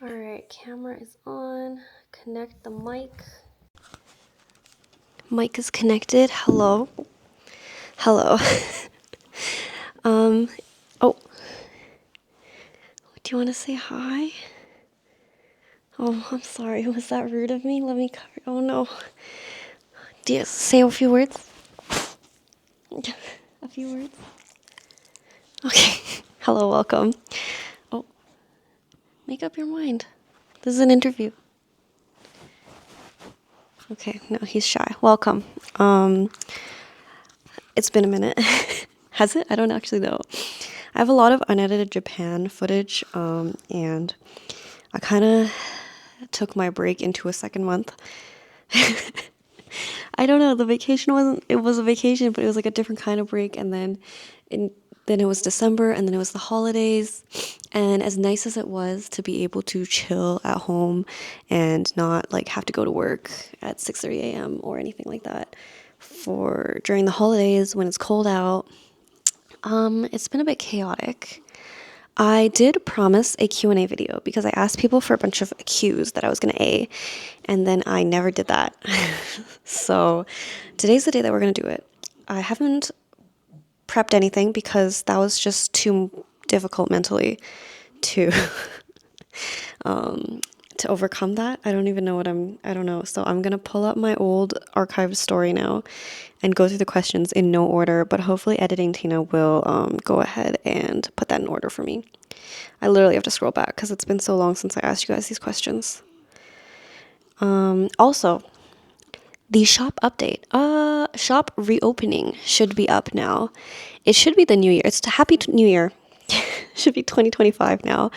Alright, camera is on. Connect the mic. Mic is connected. Hello. Hello. Oh. Do you want to say hi? Oh, I'm sorry. Was that rude of me? Let me cover. Oh no. Do you say a few words? A few words? Okay. Hello, welcome. Oh. Make up your mind. This is an interview. Okay, no, he's shy. Welcome. It's been a minute. Has it? I don't actually know. I have a lot of unedited Japan footage, and I kind of took my break into a second month. I don't know, the vacation it was a vacation, but it was like a different kind of break, and then it was December, and then it was the holidays, and as nice as it was to be able to chill at home and not like have to go to work at 6:30 a.m. or anything like that for during the holidays when it's cold out, it's been a bit chaotic. I did promise a Q&A video because I asked people for a bunch of Qs that I was going to A, and then I never did that. So today's the day that we're going to do it. I haven't prepped anything because that was just too difficult mentally to to overcome that. I don't even know I don't know. So I'm going to pull up my old archived story now and go through the questions in no order, but hopefully editing Tina will go ahead and put that in order for me. I literally have to scroll back because it's been so long since I asked you guys these questions. Also, the shop update. Shop reopening should be up now. It should be the new year. It's Happy New Year. Should be 2025 now.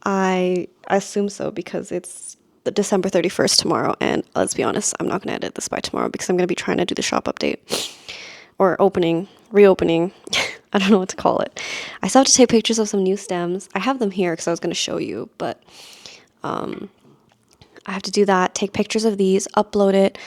I assume so because it's the December 31st tomorrow, and let's be honest, I'm not going to edit this by tomorrow because I'm going to be trying to do the shop update or reopening. I don't know what to call it. I still have to take pictures of some new stems. I have them here because I was going to show you, but I have to do that, take pictures of these, upload it,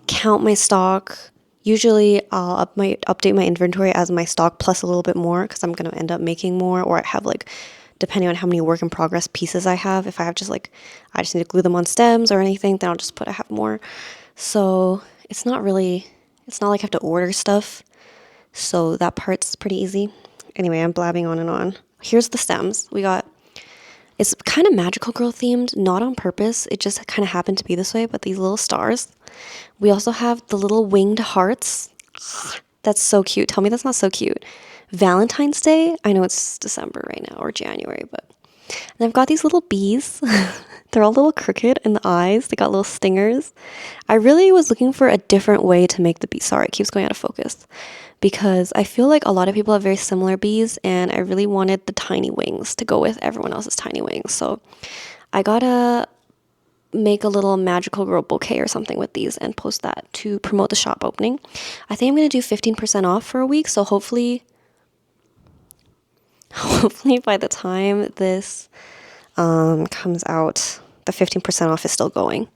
count my stock. Usually I'll update my inventory as my stock plus a little bit more because I'm going to end up making more, or I have like, depending on how many work in progress pieces I have, if I have just like, I just need to glue them on stems or anything, then I'll just put I have more. So it's not like I have to order stuff. So that part's pretty easy. Anyway, I'm blabbing on and on. Here's the stems. It's kind of magical girl themed, not on purpose. It just kind of happened to be this way, but these little stars. We also have the little winged hearts. That's so cute. Tell me that's not so cute. Valentine's Day. I know it's December right now or January, but and I've got these little bees. They're all a little crooked in the eyes. They got little stingers. I really was looking for a different way to make the bee. Sorry, it keeps going out of focus. Because I feel like a lot of people have very similar bees, and I really wanted the tiny wings to go with everyone else's tiny wings. So I gotta make a little magical girl bouquet or something with these and post that to promote the shop opening. I think I'm gonna do 15% off for a week, so hopefully by the time this comes out, the 15% off is still going.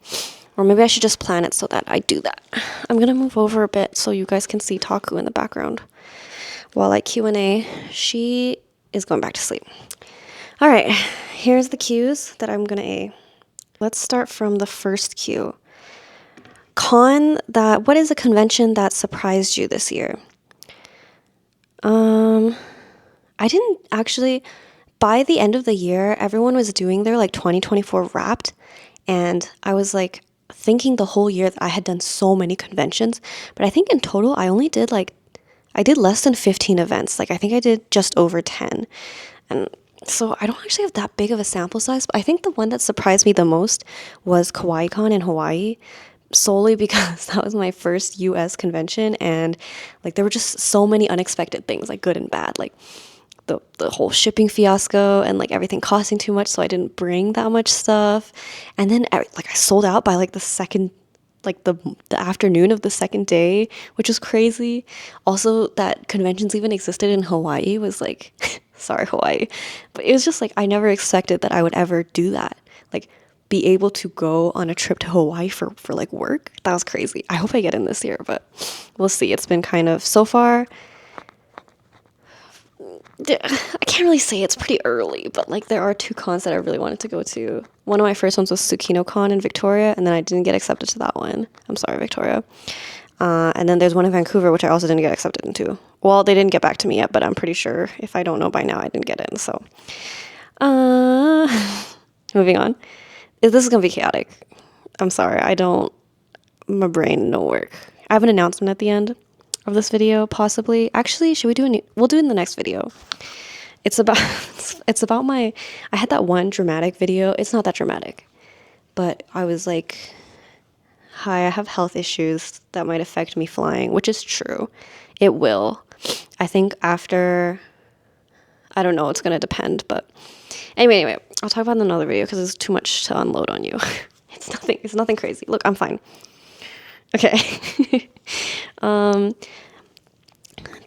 Or maybe I should just plan it so that I do that. I'm going to move over a bit so you guys can see Taku in the background. While I Q&A, she is going back to sleep. All right, here's the Qs that I'm going to A. Let's start from the first Q. What is a convention that surprised you this year? I didn't actually, by the end of the year, everyone was doing their like 2024 wrapped, and I was like thinking the whole year that I had done so many conventions, but I think in total I did less than 15 events. Like I think I did just over 10. And so I don't actually have that big of a sample size, but I think the one that surprised me the most was KawaiiCon in Hawaii, solely because that was my first US convention, and like there were just so many unexpected things, like good and bad, like the whole shipping fiasco and like everything costing too much, so I didn't bring that much stuff. And then like I sold out by like the second, like the afternoon of the second day, which was crazy. Also, that conventions even existed in Hawaii was like sorry Hawaii, but it was just like I never expected that I would ever do that, like be able to go on a trip to Hawaii for like work. That was crazy. I hope I get in this year, but we'll see. It's been kind of, so far I can't really say it's pretty early, but like there are 2 cons that I really wanted to go to. One of my first ones was Tsukino-con in Victoria, and then I didn't get accepted to that one. I'm sorry, Victoria. And then there's one in Vancouver, which I also didn't get accepted into. Well, they didn't get back to me yet, but I'm pretty sure if I don't know by now, I didn't get in. So, moving on. This is gonna be chaotic. I'm sorry. My brain don't work. I have an announcement at the end of this video, possibly. Actually, should we do we'll do it in the next video. It's about I had that one dramatic video. It's not that dramatic, but I was like, hi, I have health issues that might affect me flying, which is true. It will. I think after, I don't know, it's going to depend, but anyway, I'll talk about it in another video because it's too much to unload on you. It's nothing crazy. Look, I'm fine. Okay.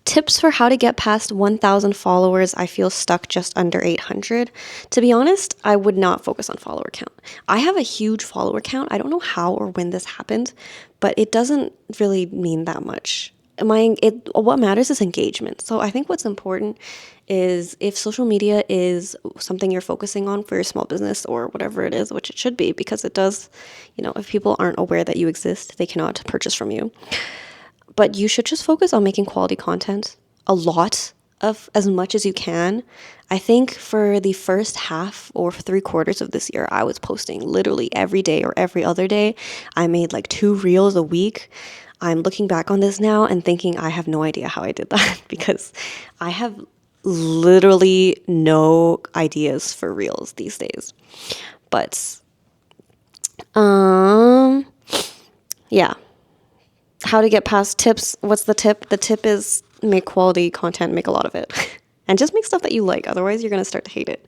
Tips for how to get past 1,000 followers. I feel stuck just under 800. To be honest, I would not focus on follower count. I have a huge follower count. I don't know how or when this happened, but it doesn't really mean that much. What matters is engagement. So I think what's important is if social media is something you're focusing on for your small business or whatever it is, which it should be, because it does, if people aren't aware that you exist, they cannot purchase from you. But you should just focus on making quality content a lot of as much as you can. I think for the first half or 3/4 of this year, I was posting literally every day or every other day. I made like 2 reels a week. I'm looking back on this now and thinking I have no idea how I did that because I have literally no ideas for reels these days. But, yeah. How to get past tips. What's the tip? The tip is make quality content, make a lot of it. And just make stuff that you like. Otherwise, you're going to start to hate it.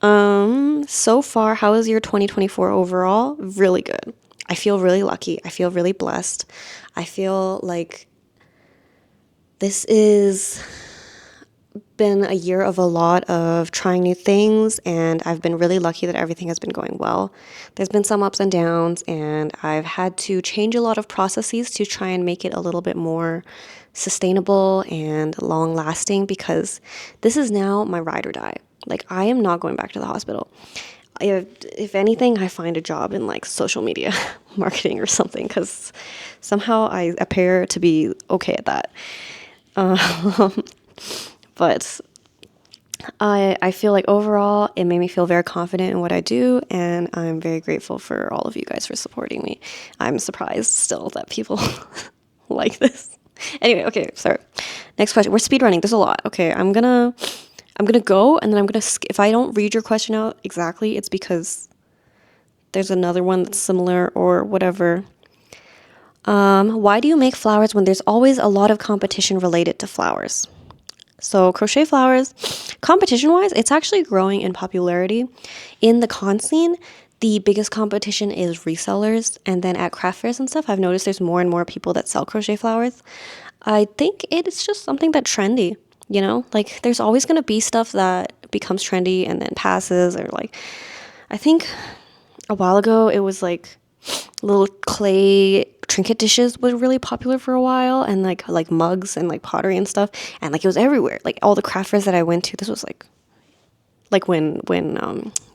So far, how is your 2024 overall? Really good. I feel really lucky. I feel really blessed. I feel like this is been a year of a lot of trying new things, and I've been really lucky that everything has been going well. There's been some ups and downs, and I've had to change a lot of processes to try and make it a little bit more sustainable and long lasting, because this is now my ride or die. Like, I am not going back to the hospital. If anything, I find a job in like social media marketing or something, because somehow I appear to be okay at that. But I feel like overall it made me feel very confident in what I do, and I'm very grateful for all of you guys for supporting me. I'm surprised still that people like this. Anyway, okay, sorry. Next question. We're speedrunning. There's a lot. Okay, I'm gonna go, and then I'm gonna if I don't read your question out exactly, it's because there's another one that's similar or whatever. Why do you make flowers when there's always a lot of competition related to flowers? So crochet flowers, competition-wise, it's actually growing in popularity. In the con scene, the biggest competition is resellers. And then at craft fairs and stuff, I've noticed there's more and more people that sell crochet flowers. I think it's just something that's trendy, Like, there's always going to be stuff that becomes trendy and then passes. Or, like, I think a while ago, it was, like, little clay trinket dishes was really popular for a while, and like mugs and like pottery and stuff, and like it was everywhere. Like all the craft fairs that I went to, this was like when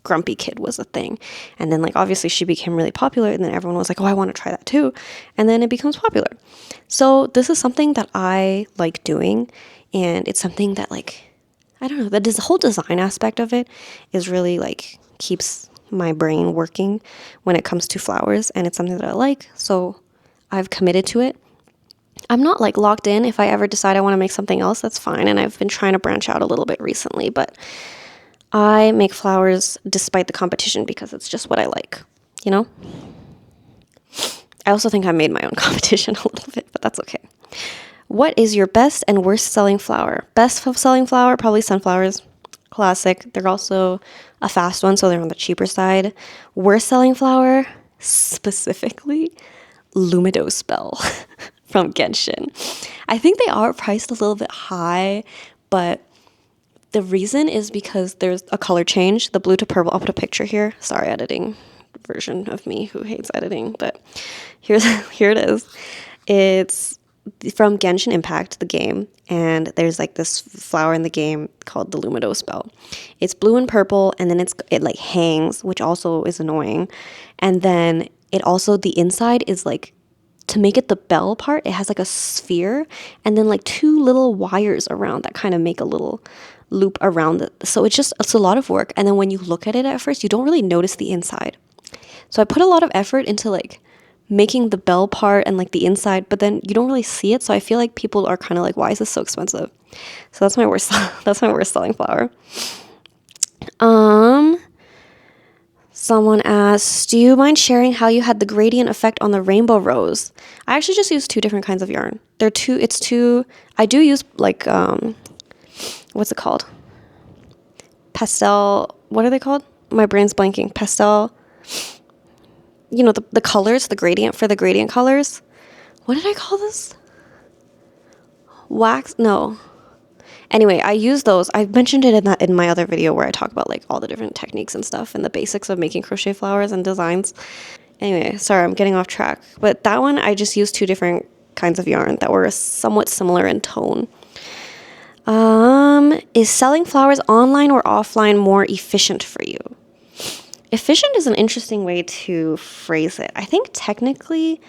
Grumpy Kid was a thing, and then like obviously she became really popular, and then everyone was like, oh, I want to try that too, and then it becomes popular. So this is something that I like doing, and it's something that, like, I don't know, the whole design aspect of it is really like keeps my brain working when it comes to flowers, and it's something that I like, so I've committed to it. I'm not like locked in. If I ever decide I want to make something else, that's fine, and I've been trying to branch out a little bit recently, but I make flowers despite the competition because it's just what I like, I also think I made my own competition a little bit, but that's okay. What is your best and worst selling flower? Best selling flower, probably sunflowers. Classic. They're also a fast one, so they're on the cheaper side. Worst selling flower, specifically Lumido Spell from Genshin. I think they are priced a little bit high, but the reason is because there's a color change, the blue to purple. I'll put a picture here. Sorry, editing version of me who hates editing, but here it is. It's from Genshin Impact, the game, and there's like this flower in the game called the Luminous Bell. It's blue and purple, and then it like hangs, which also is annoying. And then it also, the inside is like, to make it the bell part, it has like a sphere and then like two little wires around that kind of make a little loop around it. So it's a lot of work. And then when you look at it at first, you don't really notice the inside. So I put a lot of effort into like making the bell part and like the inside, but then you don't really see it. So I feel like people are kind of like, why is this so expensive? So that's my worst that's my worst selling flower. Someone asked, do you mind sharing how you had the gradient effect on the rainbow rose? I actually just use two different kinds of yarn. I do use like, what's it called? Pastel, what are they called? My brain's blanking. Pastel, you know, the colors, the gradient for the gradient colors. What did I call this? Wax? No. Anyway, I use those. I mentioned it in my other video where I talk about like all the different techniques and stuff and the basics of making crochet flowers and designs. Anyway, sorry, I'm getting off track. But that one, I just used two different kinds of yarn that were somewhat similar in tone. Is selling flowers online or offline more efficient for you? Efficient is an interesting way to phrase it. I think technically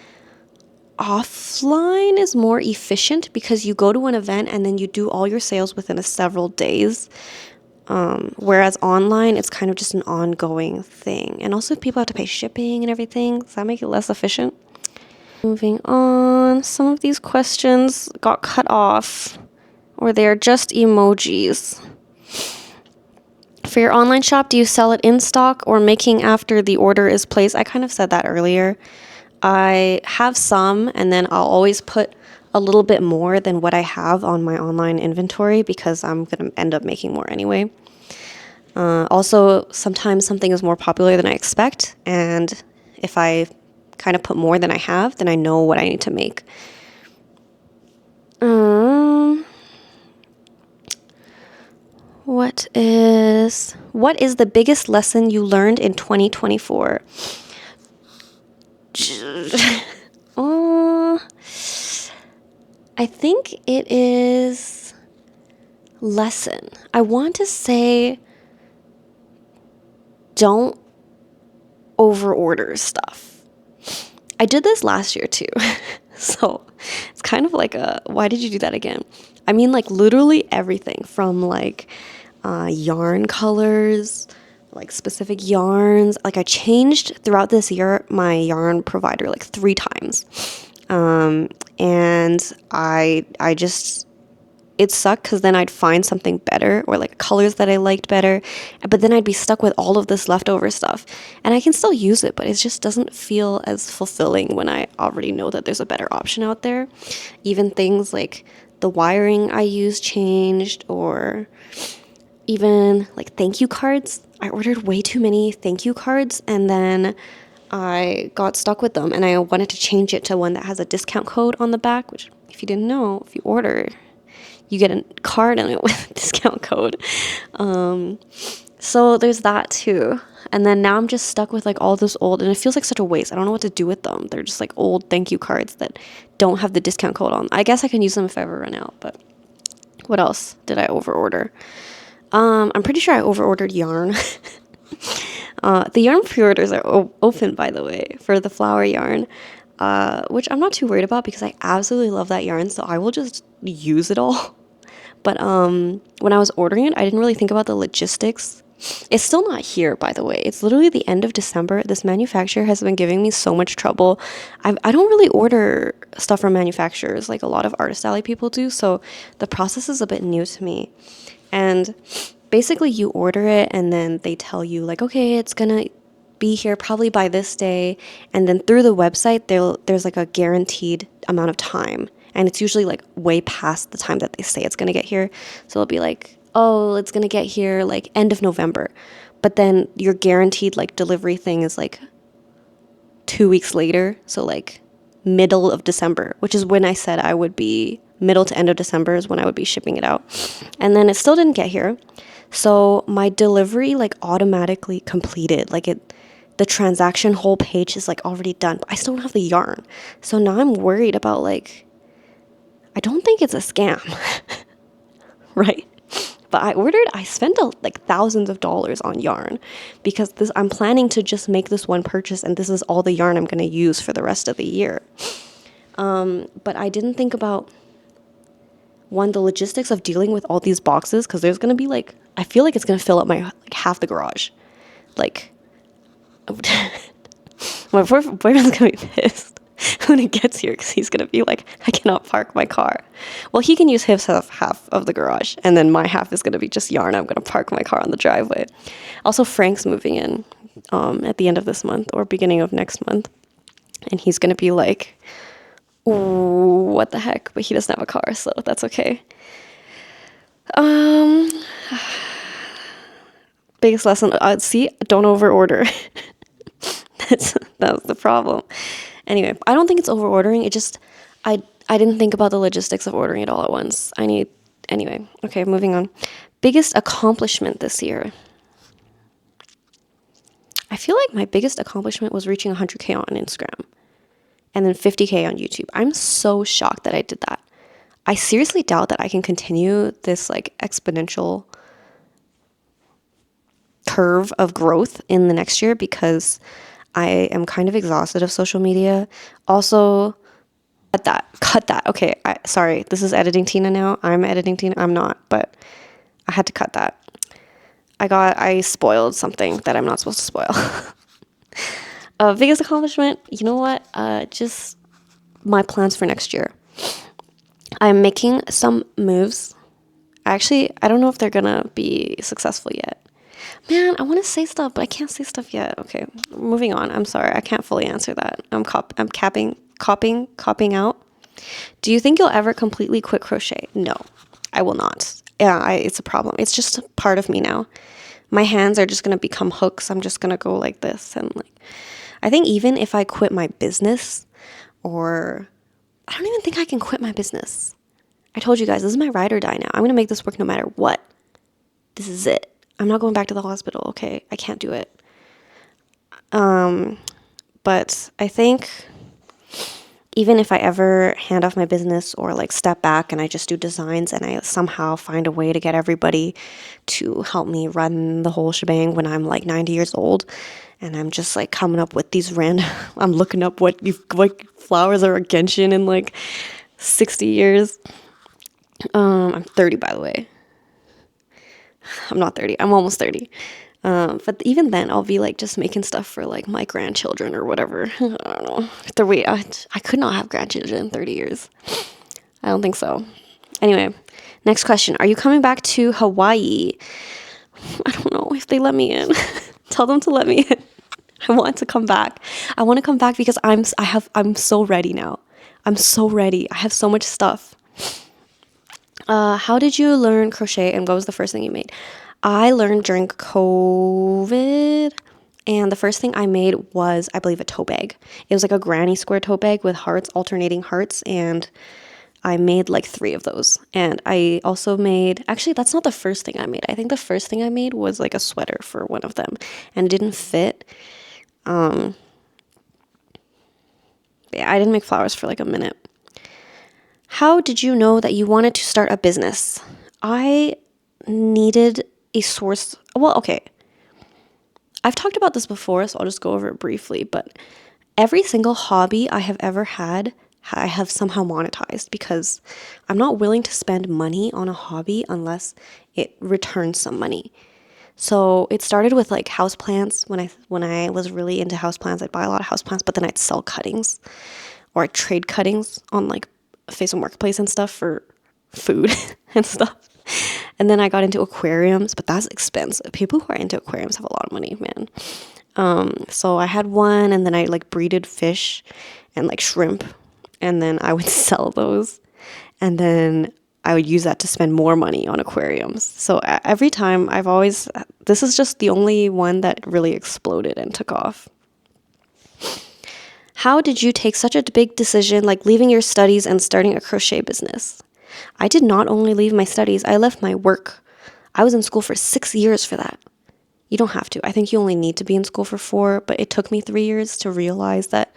offline is more efficient because you go to an event and then you do all your sales within several days. Whereas online, it's kind of just an ongoing thing. And also people have to pay shipping and everything. Does that make it less efficient? Moving on. Some of these questions got cut off or they're just emojis. For your online shop, do you sell it in stock or making after the order is placed? I kind of said that earlier. I have some, and then I'll always put a little bit more than what I have on my online inventory because I'm going to end up making more anyway. Also, sometimes something is more popular than I expect, and if I kind of put more than I have, then I know what I need to make. What is the biggest lesson you learned in 2024? I think it is lesson. I want to say don't overorder stuff. I did this last year too. So it's kind of like why did you do that again? I mean, like literally everything from like yarn colors, like specific yarns. Like I changed throughout this year my yarn provider like 3 times. And I just, it sucked because then I'd find something better or like colors that I liked better, but then I'd be stuck with all of this leftover stuff. And I can still use it, but it just doesn't feel as fulfilling when I already know that there's a better option out there. Even things like the wiring I use changed, or even like thank you cards. I ordered way too many thank you cards and then I got stuck with them and I wanted to change it to one that has a discount code on the back, which if you didn't know, if you order, you get a card in it with a discount code. So there's that too. And then now I'm just stuck with like all this old, and it feels like such a waste. I don't know what to do with them. They're just like old thank you cards that don't have the discount code on. I guess I can use them if I ever run out, but what else did I overorder? I'm pretty sure I overordered yarn. The yarn pre-orders are open, by the way, for the flower yarn, which I'm not too worried about because I absolutely love that yarn, so I will just use it all. But when I was ordering it, I didn't really think about the logistics. It's still not here, by the way. It's literally the end of December. This manufacturer has been giving me so much trouble. I don't really order stuff from manufacturers like a lot of Artist Alley people do, so the process is a bit new to me. And basically you order it and then they tell you like, okay, it's gonna be here probably by this day. And then through the website, there's like a guaranteed amount of time. And it's usually like way past the time that they say it's gonna get here. So it'll be like, oh, it's gonna get here like end of November. But then your guaranteed like delivery thing is like 2 weeks later. So like middle of December, which is when I said I would be middle to end of December is when I would be shipping it out. And then it still didn't get here. So my delivery like automatically completed. Like the transaction whole page is like already done, but I still don't have the yarn. So now I'm worried about like I don't think it's a scam, right? But I spent like thousands of dollars on yarn because I'm planning to just make this one purchase, and this is all the yarn I'm going to use for the rest of the year. But I didn't think about, one, the logistics of dealing with all these boxes, because there's going to be like, I feel like it's going to fill up my like half the garage. Like, my boyfriend's going to be pissed when it gets here, because he's going to be like, I cannot park my car. Well, he can use his half of the garage, and then my half is going to be just yarn. I'm going to park my car on the driveway. Also, Frank's moving in at the end of this month or beginning of next month, and he's going to be like, ooh, what the heck? But he doesn't have a car, so that's okay. Biggest lesson, see, don't over order. That's the problem. Anyway, I don't think it's over ordering. It just, I didn't think about the logistics of ordering it all at once. Anyway, okay, moving on. Biggest accomplishment this year. I feel like my biggest accomplishment was reaching 100K on Instagram and then 50K on YouTube. I'm so shocked that I did that. I seriously doubt that I can continue this like exponential curve of growth in the next year, because I am kind of exhausted of social media. Also, cut that. Okay, sorry, this is editing Tina now. I'm editing Tina. I'm not, but I had to cut that. I spoiled something that I'm not supposed to spoil. Biggest accomplishment, you know what? Just my plans for next year. I'm making some moves. Actually, I don't know if they're gonna be successful yet. Man, I want to say stuff, but I can't say stuff yet. Okay, moving on. I'm sorry, I can't fully answer that. I'm copying out. Do you think you'll ever completely quit crochet? No, I will not. Yeah, it's a problem. It's just a part of me now. My hands are just gonna become hooks. I'm just gonna go like this, and like, I think even if I quit my business, or I don't even think I can quit my business. I told you guys, this is my ride or die now. I'm gonna make this work no matter what. This is it. I'm not going back to the hospital, okay? I can't do it. But I think even if I ever hand off my business or like step back and I just do designs and I somehow find a way to get everybody to help me run the whole shebang when I'm like 90 years old, and I'm just like coming up with these random, I'm looking up what flowers are a gentian in like 60 years. I'm 30, by the way. I'm not 30. I'm almost 30. But even then, I'll be like just making stuff for like my grandchildren or whatever. I don't know. I could not have grandchildren in 30 years. I don't think so. Anyway, next question. Are you coming back to Hawaii? I don't know if they let me in. Tell them to let me in. I want to come back. I want to come back because I'm so ready now. I'm so ready. I have so much stuff. How did you learn crochet, and what was the first thing you made? I learned during COVID, and the first thing I made was, I believe, a tote bag. It was like a granny square tote bag with hearts, alternating hearts, and I made like 3 of those. And I also made, actually, that's not the first thing I made. I think the first thing I made was like a sweater for one of them, and it didn't fit. Yeah, I didn't make flowers for like a minute. How did you know that you wanted to start a business? I needed a source. Well, okay. I've talked about this before, so I'll just go over it briefly. But every single hobby I have ever had, I have somehow monetized, because I'm not willing to spend money on a hobby unless it returns some money. So it started with like houseplants. When I was really into houseplants, I'd buy a lot of houseplants, but then I'd sell cuttings, or I'd trade cuttings on like Facebook Marketplace and stuff for food and stuff. And then I got into aquariums, but that's expensive. People who are into aquariums have a lot of money, man. So I had one, and then I like breeded fish and like shrimp, and then I would sell those, and then I would use that to spend more money on aquariums. So every time this is just the only one that really exploded and took off. How did you take such a big decision like leaving your studies and starting a crochet business? I did not only leave my studies, I left my work. I was in school for 6 years for that. You don't have to. I think you only need to be in school for 4, but it took me 3 years to realize that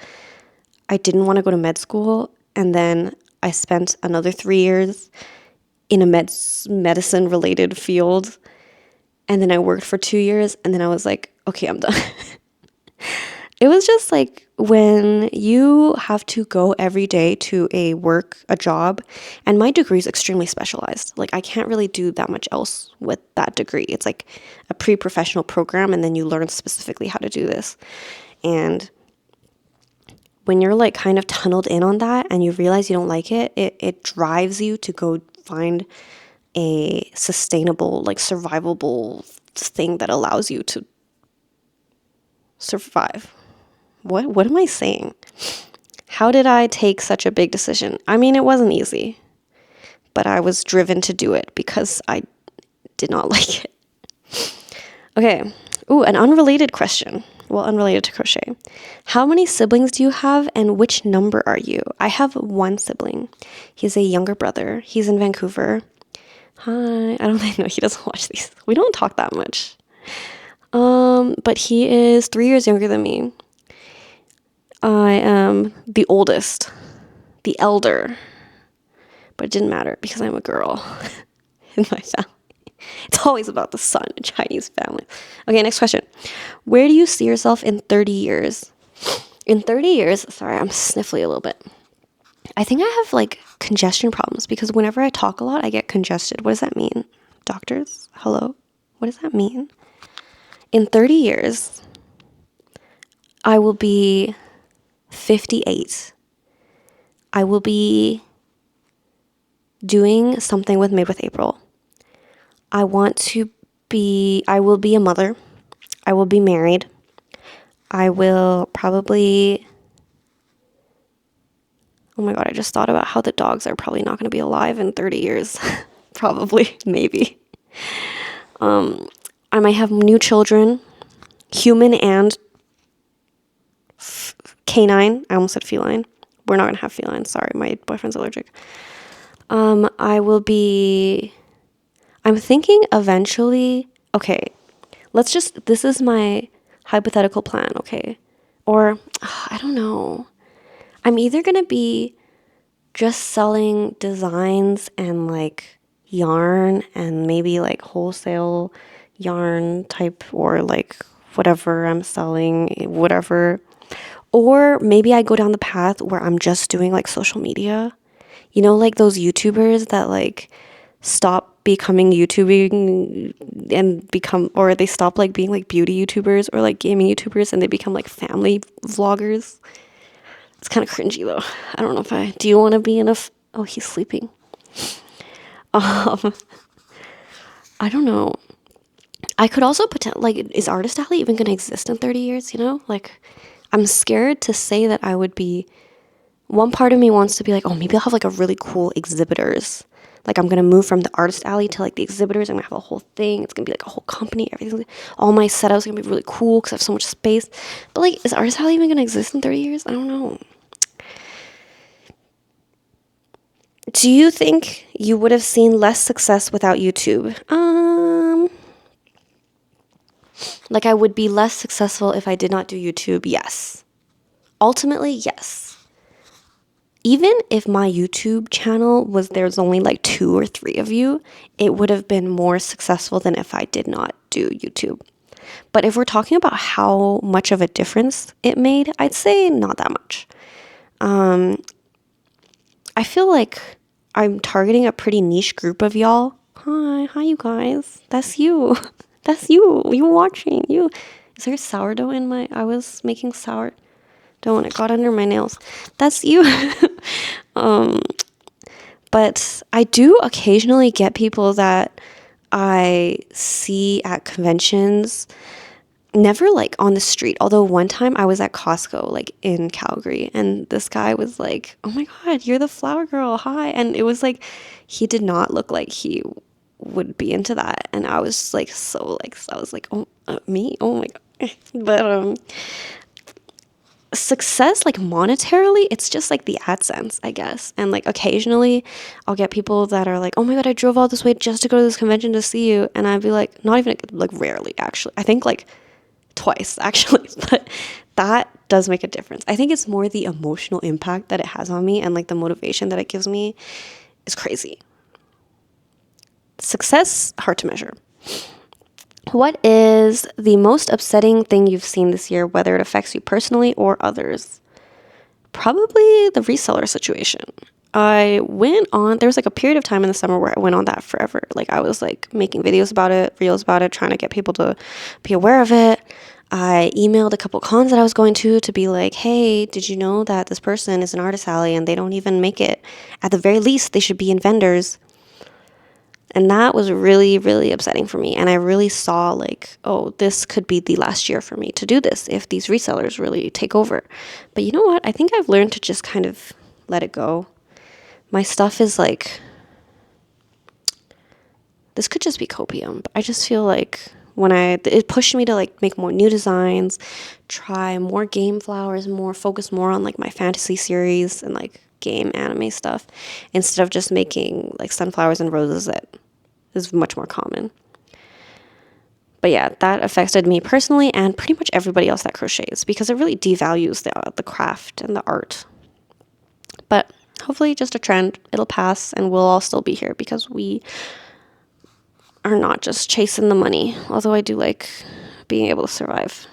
I didn't want to go to med school, and then I spent another 3 years in a medicine related field. And then I worked for 2 years, and then I was like, okay, I'm done. It was just like when you have to go every day to a job, and my degree is extremely specialized. Like I can't really do that much else with that degree. It's like a pre-professional program, and then you learn specifically how to do this. And when you're like kind of tunneled in on that and you realize you don't like it, it drives you to go find a sustainable, like survivable thing that allows you to survive. What am I saying? How did I take such a big decision? I mean, it wasn't easy, but I was driven to do it because I did not like it. Okay. Ooh, an unrelated question. Well, unrelated to crochet. How many siblings do you have and which number are you? I have one sibling. He's a younger brother. He's in Vancouver. Hi. I don't know. He doesn't watch these. We don't talk that much. But he is 3 years younger than me. I am the oldest, the elder, but it didn't matter because I'm a girl in my family. It's always about the son in Chinese families. Okay, next question. Where do you see yourself in 30 years? In 30 years, sorry, I'm sniffly a little bit. I think I have like congestion problems because whenever I talk a lot, I get congested. What does that mean? Doctors, hello? What does that mean? In 30 years, I will be 58. I will be doing something with Made with April. I will be a mother. I will be married. I will probably, oh my God, I just thought about how the dogs are probably not going to be alive in 30 years. Probably, maybe. I might have new children, human and canine. I almost said feline. We're not going to have feline. Sorry, my boyfriend's allergic. I'm thinking eventually, okay, this is my hypothetical plan, okay? Or, I don't know. I'm either going to be just selling designs and like yarn and maybe like wholesale yarn type or like whatever I'm selling, whatever. Or maybe I go down the path where I'm just doing like social media. You know, like those YouTubers that like stop becoming YouTubing and or they stop like being like beauty YouTubers or like gaming YouTubers and they become like family vloggers. It's kind of cringy though. I don't know do you want to be in oh, he's sleeping. I don't know. I could also is Artist Alley even going to exist in 30 years, you know? Like, I'm scared to say that I would be, one part of me wants to be like, oh, maybe I'll have like a really cool exhibitors. Like, I'm going to move from the Artist Alley to like the exhibitors. I'm going to have a whole thing. It's going to be like a whole company. Everything, all my setups are going to be really cool because I have so much space. But like, is Artist Alley even going to exist in 30 years? I don't know. Do you think you would have seen less success without YouTube? Like I would be less successful if I did not do YouTube, yes. Ultimately, yes. Even if my YouTube channel there's only like 2 or 3 of you, it would have been more successful than if I did not do YouTube. But if we're talking about how much of a difference it made, I'd say not that much. I feel like I'm targeting a pretty niche group of y'all. Hi you guys. That's you. That's you. You watching. You. Is there sourdough in I was making sourdough and it got under my nails. That's you. But I do occasionally get people that I see at conventions, never like on the street. Although one time I was at Costco, like in Calgary, and this guy was like, oh my God, you're the flower girl. Hi. And it was like, he did not look like he would be into that. And I was like, I was like, oh, me? Oh my God. But, success, like monetarily, it's just like the AdSense, I guess. And like occasionally I'll get people that are like, oh my God, I drove all this way just to go to this convention to see you. And I'd be like, not even like rarely, actually. I think like twice actually. But that does make a difference. I think it's more the emotional impact that it has on me and like the motivation that it gives me is crazy. Success, hard to measure. What is the most upsetting thing you've seen this year, whether it affects you personally or others? Probably the reseller situation. There was like a period of time in the summer where I went on that forever. Like I was like making videos about it, reels about it, trying to get people to be aware of it. I emailed a couple cons that I was going to be like, hey, did you know that this person is an artist alley and they don't even make it? At the very least, they should be in vendors. And that was really, really upsetting for me. And I really saw like, oh, this could be the last year for me to do this if these resellers really take over. But you know what? I think I've learned to just kind of let it go. My stuff is like, this could just be copium. But I just feel like it pushed me to like make more new designs, try more game flowers, focus more on like my fantasy series and like game anime stuff instead of just making like sunflowers and roses that is much more common. But yeah, that affected me personally and pretty much everybody else that crochets because it really devalues the craft and the art. But hopefully just a trend, it'll pass and we'll all still be here because we are not just chasing the money, although I do like being able to survive.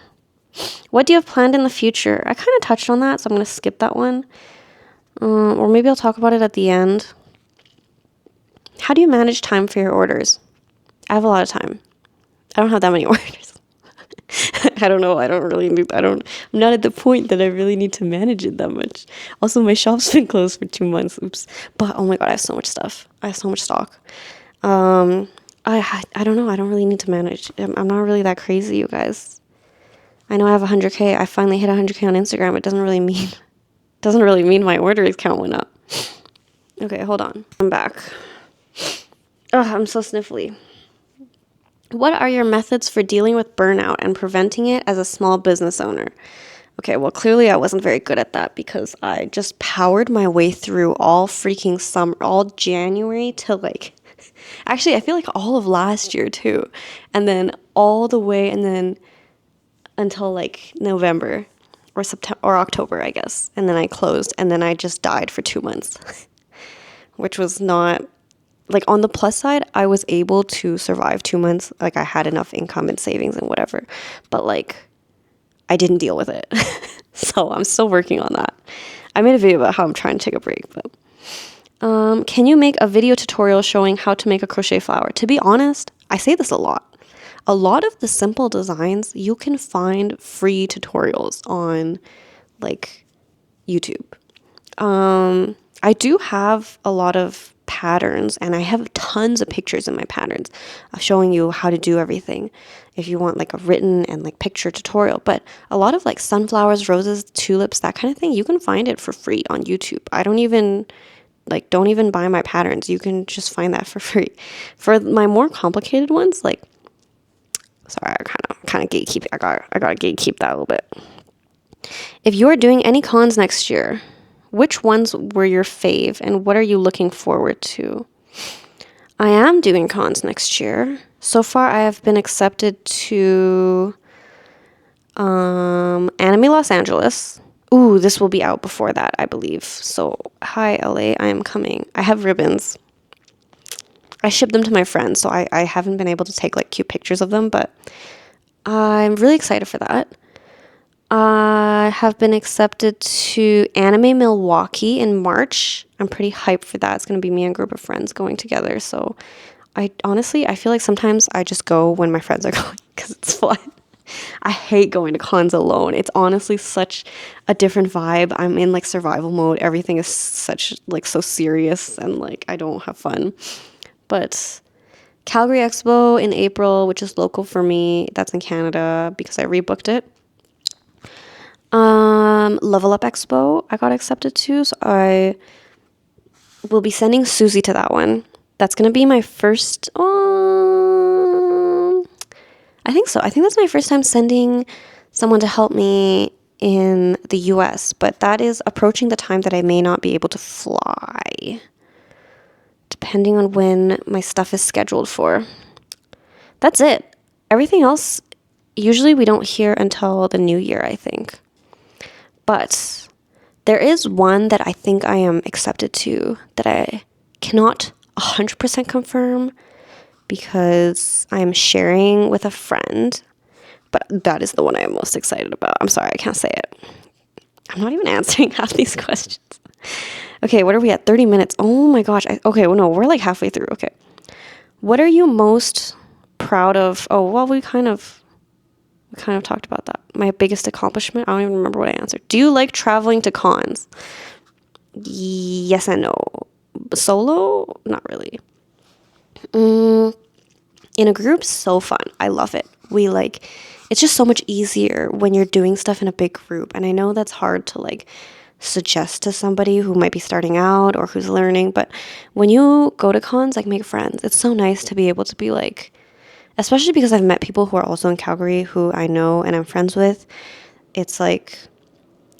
What do you have planned in the future? I kind of touched on that, so I'm going to skip that one. Or maybe I'll talk about it at the end. How do you manage time for your orders? I have a lot of time. I don't have that many orders. I don't know. I'm not at the point that I really need to manage it that much. Also, my shop's been closed for 2 months. Oops. But oh my God, I have so much stuff. I have so much stock. I don't know. I don't really need to manage. I'm not really that crazy, you guys. I know I have 100K. I finally hit 100K on Instagram. It doesn't really mean my orders count went up. Okay, hold on. I'm back. Oh, I'm so sniffly. What are your methods for dealing with burnout and preventing it as a small business owner? Okay, well, clearly I wasn't very good at that because I just powered my way through all freaking summer, all January to like, actually, I feel like all of last year too. And then all the way and then until like November or September or October, I guess. And then I closed and then I just died for 2 months, which was not, like on the plus side, I was able to survive 2 months. Like I had enough income and savings and whatever, but like I didn't deal with it. So I'm still working on that. I made a video about how I'm trying to take a break, but can you make a video tutorial showing how to make a crochet flower? To be honest, I say this a lot. A lot of the simple designs, you can find free tutorials on like YouTube. I do have a lot of patterns and I have tons of pictures in my patterns of showing you how to do everything if you want like a written and like picture tutorial. But a lot of like sunflowers, roses, tulips, that kind of thing, you can find it for free on YouTube. don't even buy my patterns. You can just find that for free. For my more complicated ones, like, sorry, I kind of gatekeep. I gotta gatekeep that a little bit. If you are doing any cons next year, which ones were your fave and what are you looking forward to? I am doing cons next year. So far, I have been accepted to Anime Los Angeles. Ooh, this will be out before that, I believe. So, hi, LA, I am coming. I have ribbons. I shipped them to my friends, so I haven't been able to take like cute pictures of them, but I'm really excited for that. I have been accepted to Anime Milwaukee in March. I'm pretty hyped for that. It's going to be me and a group of friends going together. So I feel like sometimes I just go when my friends are going because it's fun. I hate going to cons alone. It's honestly such a different vibe. I'm in like survival mode. Everything is such like so serious and like I don't have fun. But Calgary Expo in April, which is local for me. That's in Canada because I rebooked it. Level Up Expo I got accepted to, so I will be sending Susie to that one. That's gonna be my first I think so. I think that's my first time sending someone to help me in the US, but that is approaching the time that I may not be able to fly, depending on when my stuff is scheduled for. That's it. Everything else, usually we don't hear until the new year, I think. But there is one that I think I am accepted to that I cannot 100% confirm because I'm sharing with a friend. But that is the one I'm most excited about. I'm sorry, I can't say it. I'm not even answering half these questions. Okay, what are we at? 30 minutes. Oh my gosh. Okay, well, no, we're like halfway through. Okay. What are you most proud of? Oh, well, we kind of talked about that. My biggest accomplishment? I don't even remember what I answered. Do you like traveling to cons? Yes and no. Solo? Not really. In a group, so fun. I love it. It's just so much easier when you're doing stuff in a big group. And I know that's hard to like suggest to somebody who might be starting out or who's learning. But when you go to cons, like make friends, it's so nice to be able to be like, especially because I've met people who are also in Calgary who I know and I'm friends with. It's like,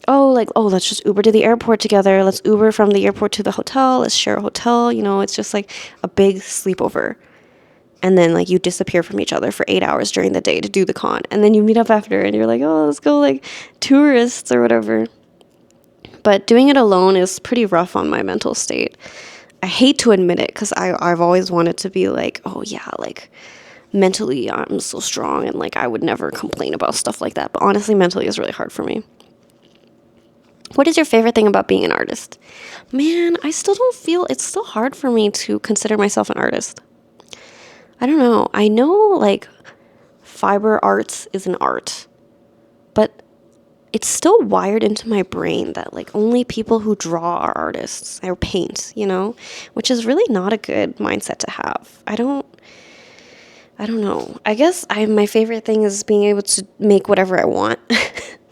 oh, let's just Uber to the airport together. Let's Uber from the airport to the hotel. Let's share a hotel. You know, it's just like a big sleepover. And then like you disappear from each other for 8 hours during the day to do the con. And then you meet up after and you're like, oh, let's go like tourists or whatever. But doing it alone is pretty rough on my mental state. I hate to admit it because I've always wanted to be like, oh yeah, like mentally I'm so strong and like I would never complain about stuff like that. But honestly, mentally is really hard for me. What is your favorite thing about being an artist? Man, I still don't feel, it's still hard for me to consider myself an artist. I don't know. I know like fiber arts is an art, but it's still wired into my brain that like only people who draw are artists or paint, you know, which is really not a good mindset to have. I don't know. I guess my favorite thing is being able to make whatever I want.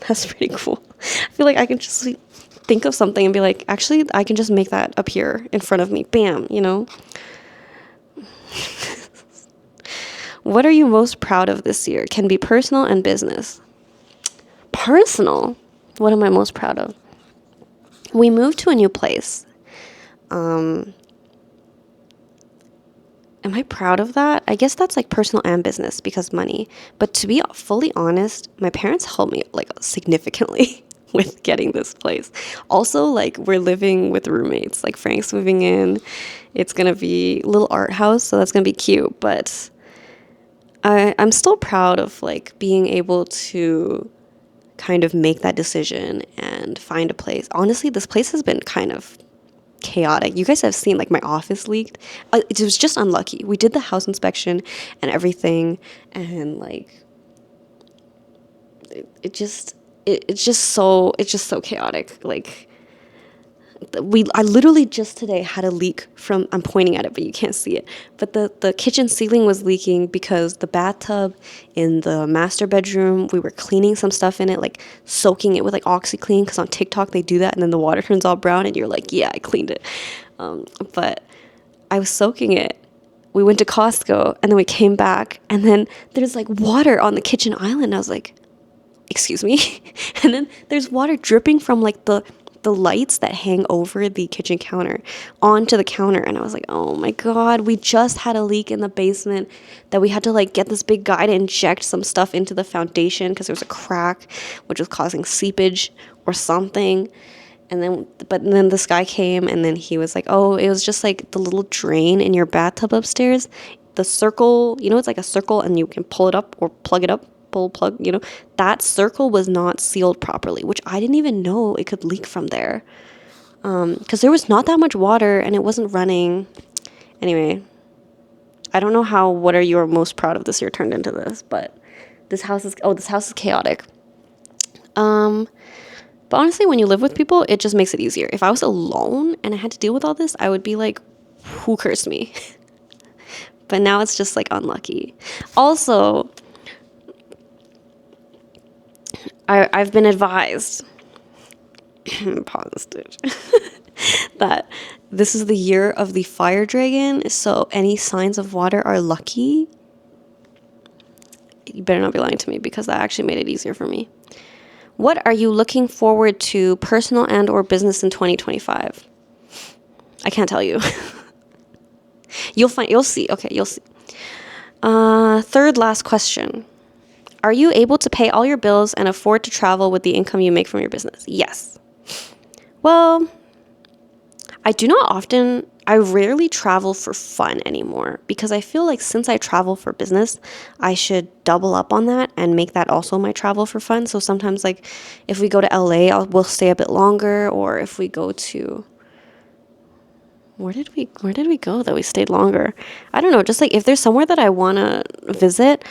That's pretty cool. I feel like I can just think of something and be like, actually, I can just make that appear in front of me. Bam, you know? What are you most proud of this year? Can be personal and business. Personal? What am I most proud of? We moved to a new place. Am I proud of that? I guess that's like personal and business because money. But to be fully honest, my parents helped me like significantly with getting this place. Also, like we're living with roommates. Like Frank's moving in. It's going to be a little art house, so that's going to be cute. But I'm still proud of like being able to kind of make that decision and find a place. Honestly, this place has been kind of chaotic. You guys have seen like my office leaked. It was just unlucky. We did the house inspection and everything, and like it's just so chaotic. Like I literally just today had a leak from, I'm pointing at it, but you can't see it. But the kitchen ceiling was leaking because the bathtub in the master bedroom, we were cleaning some stuff in it, like soaking it with like OxyClean, because on TikTok they do that, and then the water turns all brown, and you're like, yeah, I cleaned it. But I was soaking it. We went to Costco, and then we came back, and then there's like water on the kitchen island. I was like, excuse me? And then there's water dripping from like the lights that hang over the kitchen counter onto the counter. And I was like, oh my God, we just had a leak in the basement that we had to like get this big guy to inject some stuff into the foundation because there was a crack which was causing seepage or something. But then this guy came and then he was like, oh, it was just like the little drain in your bathtub upstairs. The circle, you know, it's like a circle and you can pull it up or plug it up. Plug, you know, that circle was not sealed properly, which I didn't even know it could leak from there, because there was not that much water and it wasn't running. Anyway, I don't know what are you most proud of this year turned into this, but this house is chaotic. But honestly, when you live with people, it just makes it easier. If I was alone and I had to deal with all this, I would be like, who cursed me? But now it's just like unlucky. Also, I've been advised, pause this stitch, that this is the year of the fire dragon, so any signs of water are lucky. You better not be lying to me because that actually made it easier for me. What are you looking forward to, personal and or business, in 2025? I can't tell you. You'll see. Okay, you'll see. Third last question. Are you able to pay all your bills and afford to travel with the income you make from your business? Yes. Well, I rarely travel for fun anymore because I feel like since I travel for business, I should double up on that and make that also my travel for fun. So sometimes like if we go to LA, we'll stay a bit longer, or if we go to where did we go that we stayed longer? I don't know, just like if there's somewhere that I want to visit,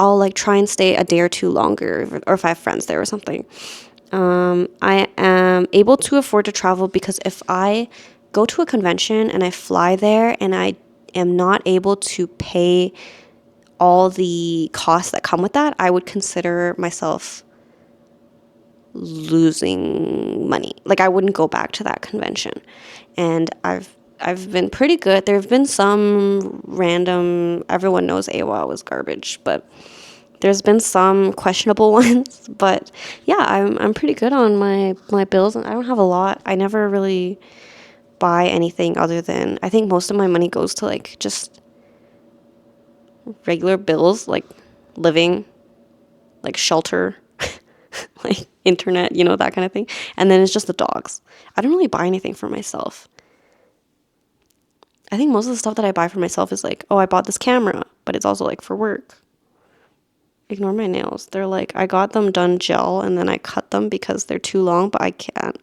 I'll like try and stay a day or two longer, or if I have friends there or something. I am able to afford to travel because if I go to a convention and I fly there and I am not able to pay all the costs that come with that, I would consider myself losing money. Like I wouldn't go back to that convention. And I've been pretty good. There have been some random, everyone knows AWA was garbage, but there's been some questionable ones. But yeah, I'm pretty good on my bills, and I don't have a lot. I never really buy anything other than, I think most of my money goes to like just regular bills, like living, like shelter, like internet, that kind of thing. And then it's just the dogs. I don't really buy anything for myself. I think most of the stuff that I buy for myself is like, oh, I bought this camera, but it's also like for work. Ignore my nails. They're like, I got them done gel and then I cut them because they're too long, but I can't.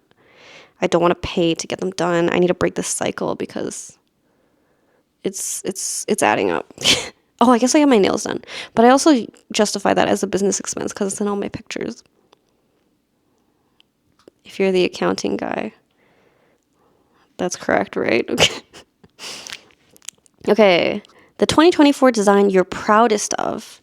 I don't want to pay to get them done. I need to break this cycle because it's adding up. Oh, I guess I get my nails done. But I also justify that as a business expense because it's in all my pictures. If you're the accounting guy. That's correct, right? Okay. Okay. The 2024 design you're proudest of.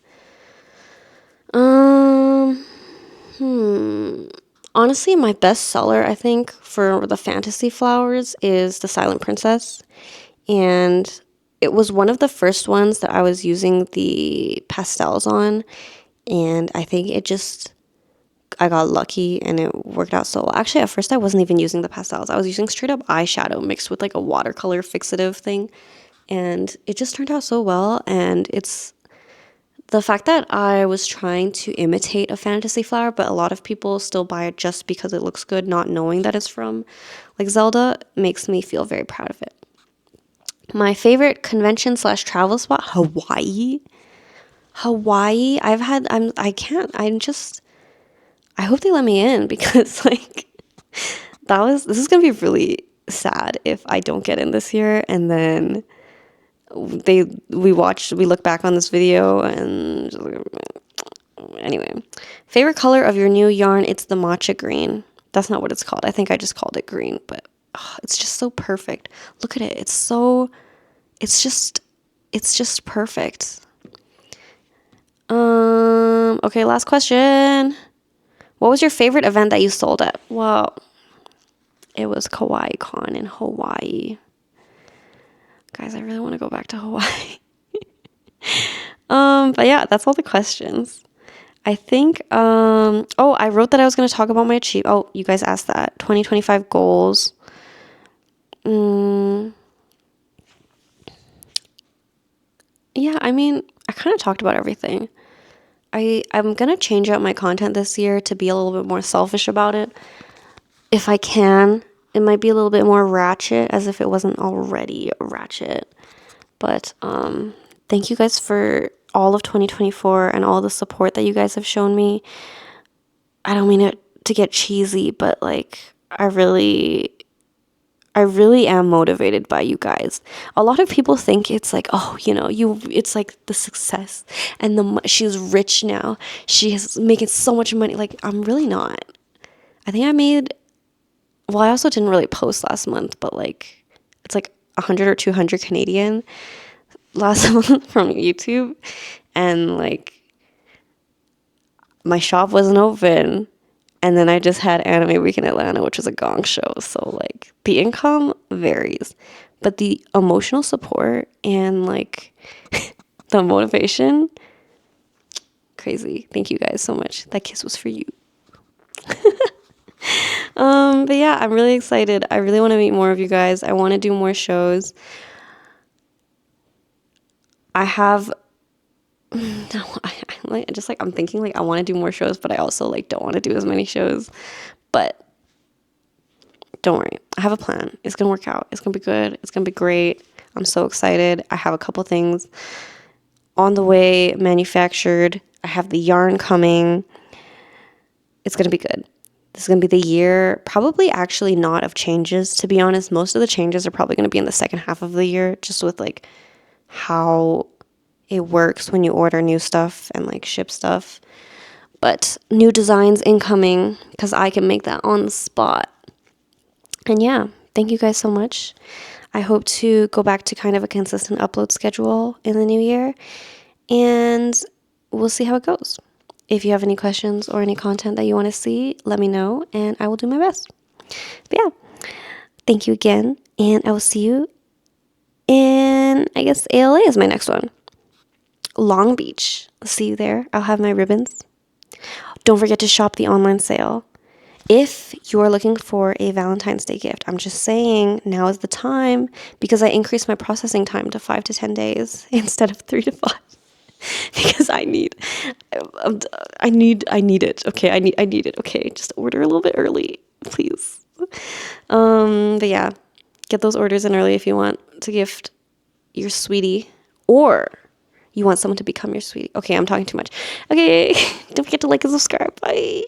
Honestly, my best seller, I think, for the fantasy flowers is the Silent Princess. And it was one of the first ones that I was using the pastels on. And I think I got lucky and it worked out so well. Actually, at first I wasn't even using the pastels. I was using straight up eyeshadow mixed with like a watercolor fixative thing. And it just turned out so well. And it's the fact that I was trying to imitate a fantasy flower, but a lot of people still buy it just because it looks good, not knowing that it's from like Zelda, makes me feel very proud of it. My favorite convention/travel spot, Hawaii. I hope they let me in because like this is gonna be really sad if I don't get in this year, and then we look back on this video and anyway. Favorite color of your new yarn? It's the matcha green. That's not what it's called. I think I just called it green, but it's just so perfect. Look at it. It's just perfect. Okay, last question. What was your favorite event that you sold at? Well, it was Kawaii Con in Hawaii. Guys, I really want to go back to Hawaii. But yeah, that's all the questions. I think, I wrote that I was going to talk about my you guys asked that. 2025 goals. Yeah, I mean, I kind of talked about everything. I'm going to change out my content this year to be a little bit more selfish about it. If I can, it might be a little bit more ratchet, as if it wasn't already ratchet. But thank you guys for all of 2024 and all the support that you guys have shown me. I don't mean it to get cheesy, but like I really am motivated by you guys. A lot of people think it's like, oh, it's like the success and she's rich now. She is making so much money. Like, I'm really not. I think I also didn't really post last month, but like, it's like 100 or 200 Canadian last month from YouTube. And like, my shop wasn't open. And then I just had Anime Week in Atlanta, which was a gong show. So like the income varies, but the emotional support and like the motivation, crazy. Thank you guys so much. That kiss was for you. But yeah, I'm really excited. I really want to meet more of you guys. I want to do more shows. I have, no, point. And just like, I'm thinking like I want to do more shows, but I also like don't want to do as many shows. But don't worry, I have a plan. It's going to work out. It's going to be good. It's going to be great. I'm so excited. I have a couple things on the way, manufactured. I have the yarn coming. It's going to be good. This is going to be the year, probably actually not of changes, to be honest. Most of the changes are probably going to be in the second half of the year, just with like how it works when you order new stuff and like ship stuff. But new designs incoming, because I can make that on the spot. And yeah, thank you guys so much. I hope to go back to kind of a consistent upload schedule in the new year, and we'll see how it goes. If you have any questions or any content that you want to see, let me know and I will do my best. But yeah, thank you again, and I will see you in, I guess, ALA is my next one. Long Beach. I'll see you there. I'll have my ribbons. Don't forget to shop the online sale. If you are looking for a Valentine's Day gift, I'm just saying now is the time, because I increased my processing time to 5 to 10 days instead of 3 to 5 because I need it. Okay, I need it. Okay, just order a little bit early, please. But yeah, get those orders in early if you want to gift your sweetie, or you want someone to become your sweetie. Okay, I'm talking too much. Okay, don't forget to like and subscribe. Bye.